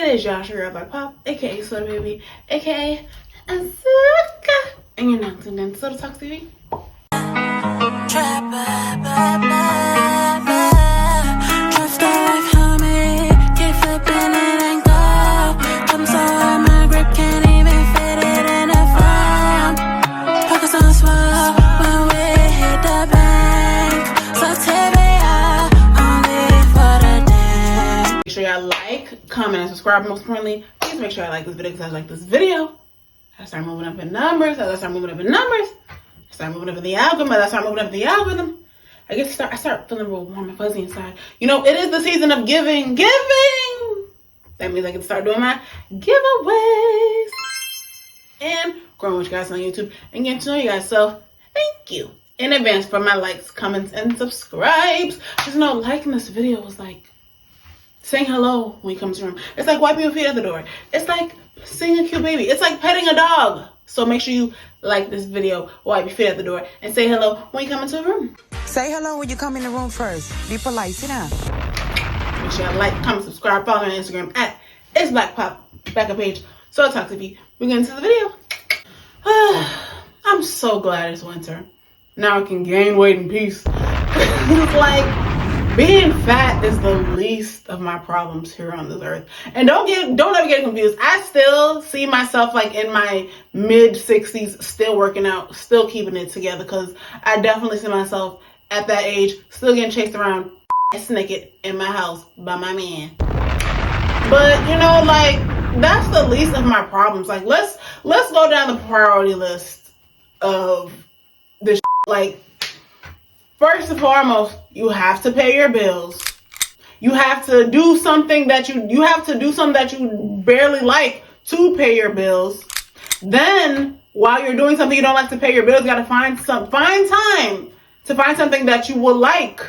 is Josh, your Black Pop, aka Soda Baby, aka Azuka, and you're now tuned in to Soda Talk TV. Make sure y'all like, comment, and subscribe. Most importantly, please make sure I like this video because I like this video. I start moving up in numbers. I start moving up in the algorithm. I start feeling real warm and fuzzy inside. You know, it is the season of giving. That means I can start doing my giveaways and growing with you guys on YouTube and getting to know you guys. So thank you in advance for my likes, comments, and subscribes. Just know liking this video was like saying hello when you come to the room. It's like wiping your feet at the door. It's like seeing a cute baby. It's like petting a dog. So make sure you like this video, wipe your feet at the door, and say hello when you come into the room. Say hello when you come in the room first. Be polite. Sit down. Make sure you like, comment, subscribe, follow me on Instagram at It's Black Pop, backup page. So Talk TV. We get into the video. I'm so glad it's winter. Now I can gain weight in peace. It's like being fat is the least of my problems here on this earth. And don't ever get confused. I still see myself like in my mid-60s, still working out, still keeping it together, because I definitely see myself at that age still getting chased around naked in my house by my man. But you know, like, that's the least of my problems. Like, let's go down the priority list of this. Like, first and foremost, you have to pay your bills. You have to do something that you barely like to pay your bills. Then, while you're doing something you don't like to pay your bills, you gotta find time to find something that you would like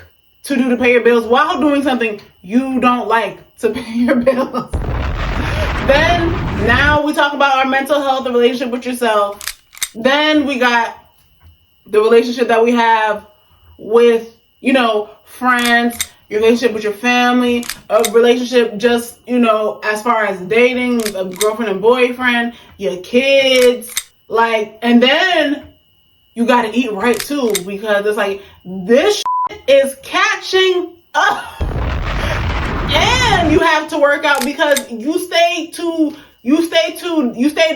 to do to pay your bills while doing something you don't like to pay your bills. Then, now we talk about our mental health, the relationship with yourself. Then we got the relationship that we have with, you know, friends, your relationship with your family, a relationship just, you know, as far as dating, a girlfriend and boyfriend, your kids, like, and then you gotta eat right too, because it's like, this is catching up. And you have to work out because you stay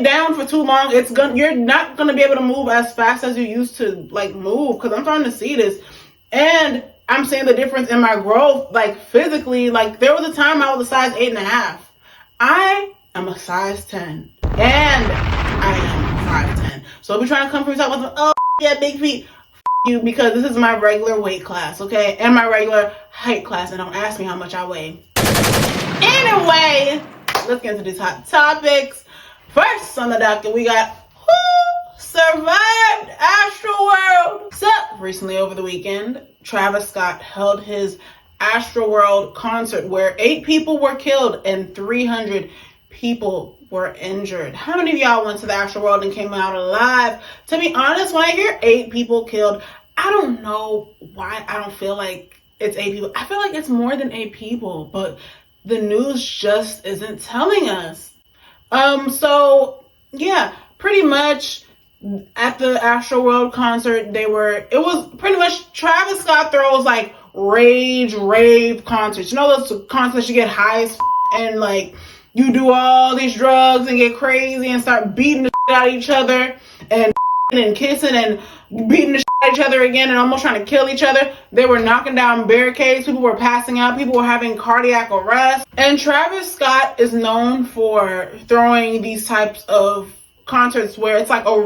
down for too long. You're not gonna be able to move as fast as you used to, like, move, because I'm starting to see this. And I'm seeing the difference in my growth, like, physically. Like, there was a time I was a size 8.5. I am a size 10. And I am 5'10". So if you're trying to come from yourself with, oh yeah, big feet, you, because this is my regular weight class, okay? And my regular height class, and don't ask me how much I weigh. Anyway, let's get into these hot topics. First on the docket, we got who survived Astroworld. So, recently over the weekend, Travis Scott held his Astroworld concert where 8 people were killed and 300 people were injured. How many of y'all went to the Astroworld and came out alive? To be honest, when I hear 8 people killed, I don't know why I don't feel like it's 8 people. I feel like it's more than 8 people, but the news just isn't telling us. So yeah, pretty much at the Astroworld concert, it was pretty much Travis Scott throws like rave concerts. You know those concerts you get high as and like you do all these drugs and get crazy and start beating the shit out of each other and kissing and beating the shit out of each other again and almost trying to kill each other. They were knocking down barricades. People were passing out. People were having cardiac arrest. And Travis Scott is known for throwing these types of concerts where it's like a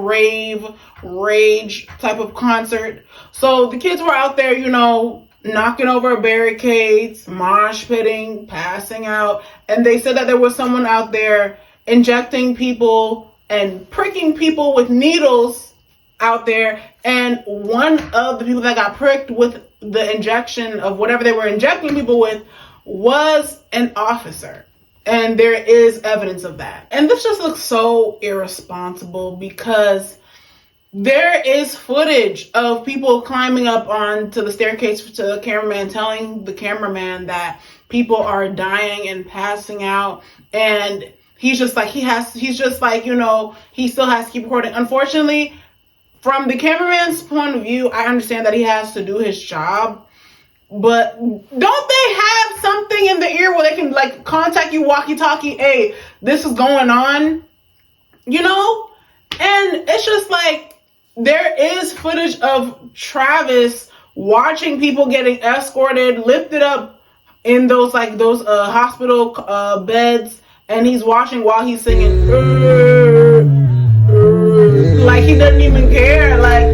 rage type of concert. So the kids were out there, you know, knocking over barricades, mosh pitting, passing out. And they said that there was someone out there injecting people and pricking people with needles out there. And one of the people that got pricked with the injection of whatever they were injecting people with was an officer. And there is evidence of that. And this just looks so irresponsible because there is footage of people climbing up onto the staircase to the cameraman, telling the cameraman that people are dying and passing out, and he's just like, you know, he still has to keep recording. Unfortunately, from the cameraman's point of view, I understand that he has to do his job, but don't they have something in the ear where they can like contact you walkie-talkie, hey, this is going on, you know? And it's just like, there is footage of Travis watching people getting escorted, lifted up in those hospital beds, and he's watching while he's singing, like he doesn't even care. Like,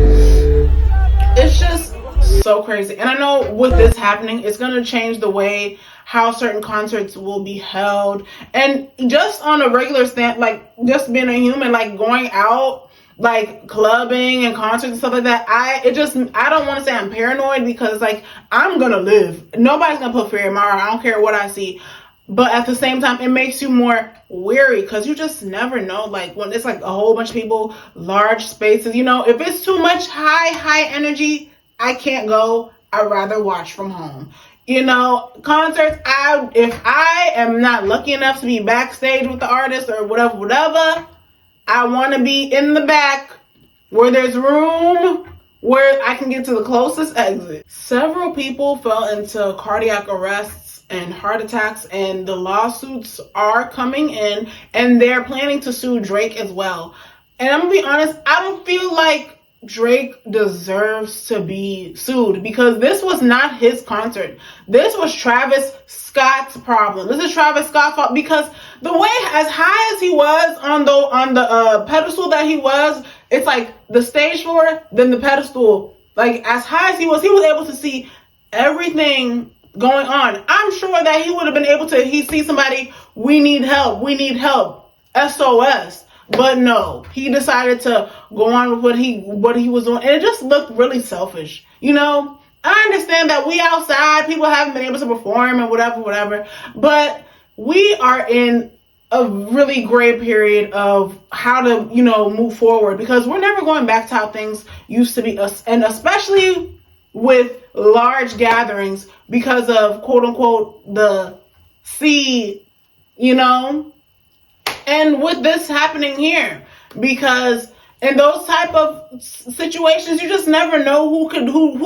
it's just so crazy. And I know with this happening, it's going to change the way how certain concerts will be held. And just on a regular stand, like just being a human, like going out, like clubbing and concerts and stuff like that, I don't want to say I'm paranoid, because like, I'm going to live. Nobody's going to put fear in my heart. I don't care what I see. But at the same time, it makes you more weary, because you just never know. Like when it's like a whole bunch of people, large spaces, you know, if it's too much high energy, I can't go. I'd rather watch from home. You know, concerts, if I am not lucky enough to be backstage with the artist or whatever, I want to be in the back where there's room, where I can get to the closest exit. Several people fell into cardiac arrests and heart attacks, and the lawsuits are coming in, and they're planning to sue Drake as well. And I'm gonna be honest, I don't feel like Drake deserves to be sued, because this was not his concert. This was Travis Scott's problem. This is Travis Scott's fault, because the way, as high as he was on the pedestal that he was, it's like the stage floor, then the pedestal. Like as high as he was able to see everything going on. I'm sure that he would have been able to, he see somebody, we need help, SOS. But no, he decided to go on with what he was doing, and it just looked really selfish. You know, I understand that we outside, people haven't been able to perform and whatever, but we are in a really great period of how to, you know, move forward, because we're never going back to how things used to be, and especially with large gatherings, because of quote unquote the C, you know. And with this happening here, because in those type of situations, you just never know who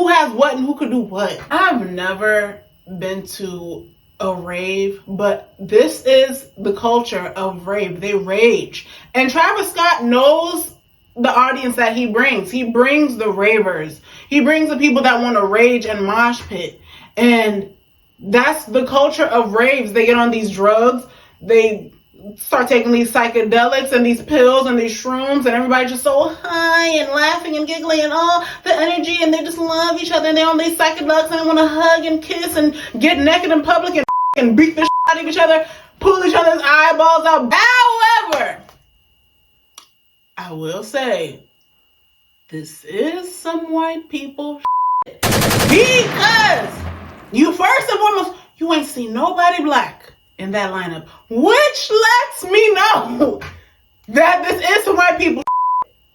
has what and who could do what. I've never been to a rave, but this is the culture of rave. They rage. And Travis Scott knows the audience that he brings. He brings the ravers. He brings the people that want to rage and mosh pit. And that's the culture of raves. They get on these drugs. They start taking these psychedelics and these pills and these shrooms, and everybody's just so high and laughing and giggling and all the energy, and they just love each other, and they're on these psychedelics, and they want to hug and kiss and get naked in public and beat the shit out of each other, pull each other's eyeballs out. However, I will say, this is some white people shit, because you, first and foremost, you ain't seen nobody black in that lineup, which lets me know that this is some white people.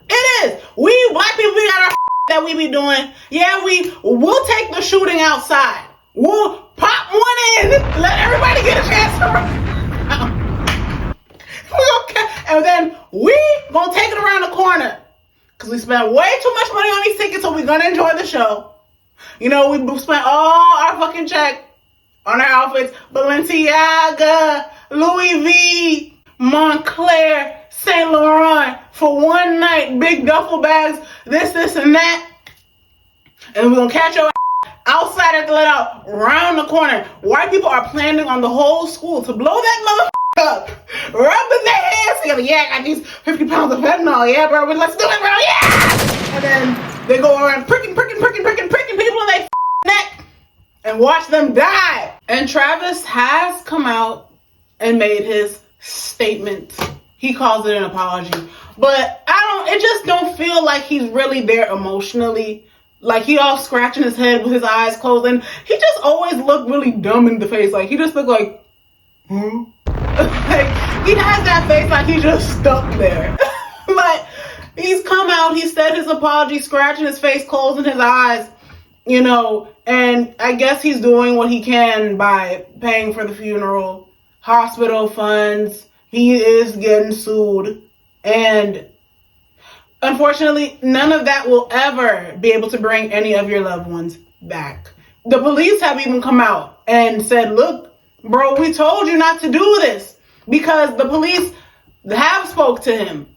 It is. We black people, we got our that we be doing. Yeah, we'll take the shooting outside. We'll pop one in, let everybody get a chance to run. And then we gonna take it around the corner, because we spent way too much money on these tickets, so we're gonna enjoy the show. You know, we spent all our fucking check on our outfits, Balenciaga, Louis V, Montclair, Saint Laurent, for one night, big duffel bags, this and that. And we're gonna catch your outside at the let out, round the corner. White people are planning on the whole school to blow that motherfucker up, rubbing their hands together. Yeah, I got these 50 pounds of fentanyl. Yeah, bro, let's do it, bro. Yeah! And then they go around pricking people in their neck and watch them die. And Travis has come out and made his statement. He calls it an apology. But it just don't feel like he's really there emotionally. Like, he all scratching his head with his eyes closed, and he just always looked really dumb in the face. Like, he just looked like, like, he has that face like he's just stuck there. Like, he's come out, he said his apology, scratching his face, closing his eyes. And I guess he's doing what he can by paying for the funeral, hospital funds. He is getting sued. And unfortunately, none of that will ever be able to bring any of your loved ones back. The police have even come out and said, look, bro, we told you not to do this, because the police have spoke to him.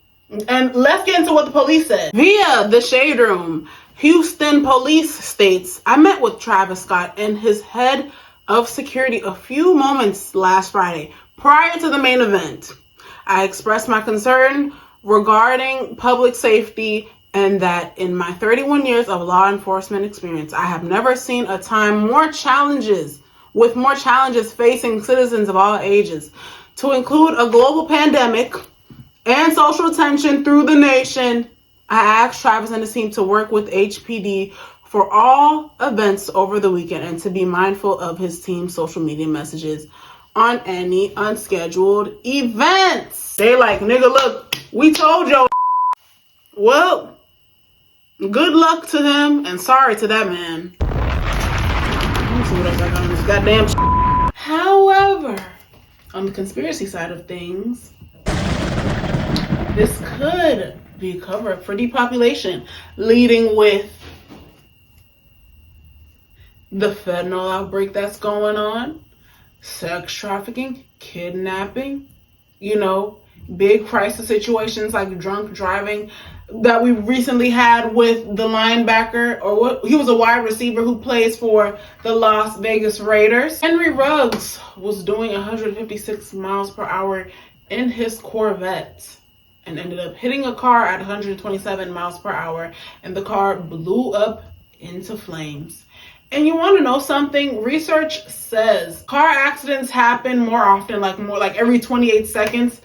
And let's get into what the police said. Via the Shade Room, Houston police states, I met with Travis Scott and his head of security a few moments last Friday prior to the main event. I expressed my concern regarding public safety and that in my 31 years of law enforcement experience, I have never seen a time more challenges facing citizens of all ages, to include a global pandemic and social tension through the nation. I asked Travis and his team to work with HPD for all events over the weekend and to be mindful of his team's social media messages on any unscheduled events. They like, nigga, look, we told you. Well, good luck to him and sorry to that man. Let me see what else I got on this goddamn shit. However, on the conspiracy side of things, this could be a cover-up for depopulation, leading with the fentanyl outbreak that's going on, sex trafficking, kidnapping, big crisis situations like drunk driving that we recently had with the linebacker, he was a wide receiver who plays for the Las Vegas Raiders. Henry Ruggs was doing 156 miles per hour in his Corvette and ended up hitting a car at 127 miles per hour, and the car blew up into flames. And you want to know something? Research says car accidents happen more often, like every 28 seconds.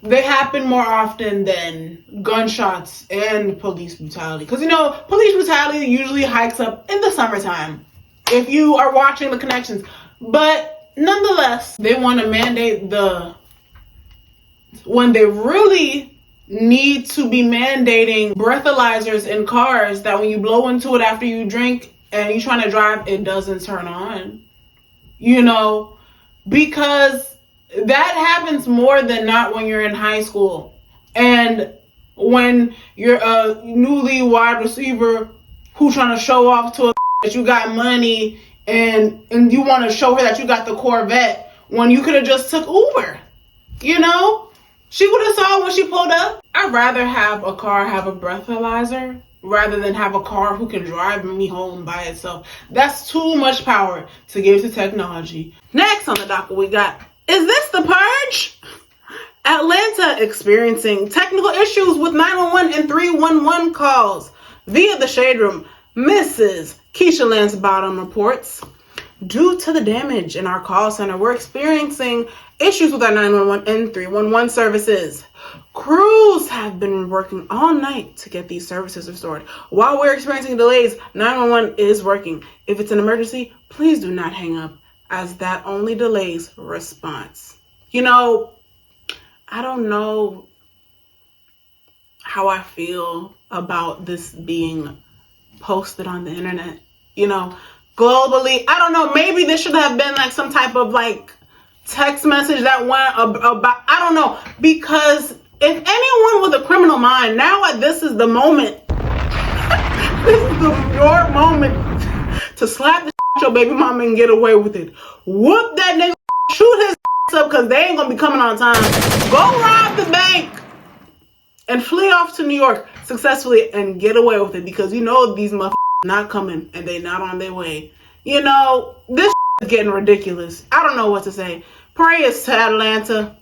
They happen more often than gunshots and police brutality. Because, police brutality usually hikes up in the summertime, if you are watching the connections. But nonetheless, they want to mandate when they really need to be mandating breathalyzers in cars, that when you blow into it after you drink and you're trying to drive, it doesn't turn on. Because that happens more than not when you're in high school. And when you're a newly wide receiver who's trying to show off to a that you got money and you want to show her that you got the Corvette when you could have just took Uber. She would have saw when she pulled up. I'd rather have a car have a breathalyzer rather than have a car who can drive me home by itself. That's too much power to give to technology. Next on the docket we got, is this the purge? Atlanta experiencing technical issues with 911 and 311 calls. Via the Shade Room, Mrs. Keisha LanceBottoms reports, due to the damage in our call center, we're experiencing issues with our 911 and 311 services. Crews have been working all night to get these services restored. While we're experiencing delays, 911 is working. If it's an emergency, please do not hang up, as that only delays response. I don't know how I feel about this being posted on the internet. Globally, I don't know, maybe this should have been like some type of text message that went about, I don't know, because if anyone with a criminal mind, this is the moment. This is your moment to slap the your baby mama and get away with it. Whoop that nigga, shoot his up, because they ain't gonna be coming on time. Go rob the bank and flee off to New York successfully and get away with it, because these motherfuckers not coming and they not on their way. This is getting ridiculous. I don't know what to say. Prayers to Atlanta.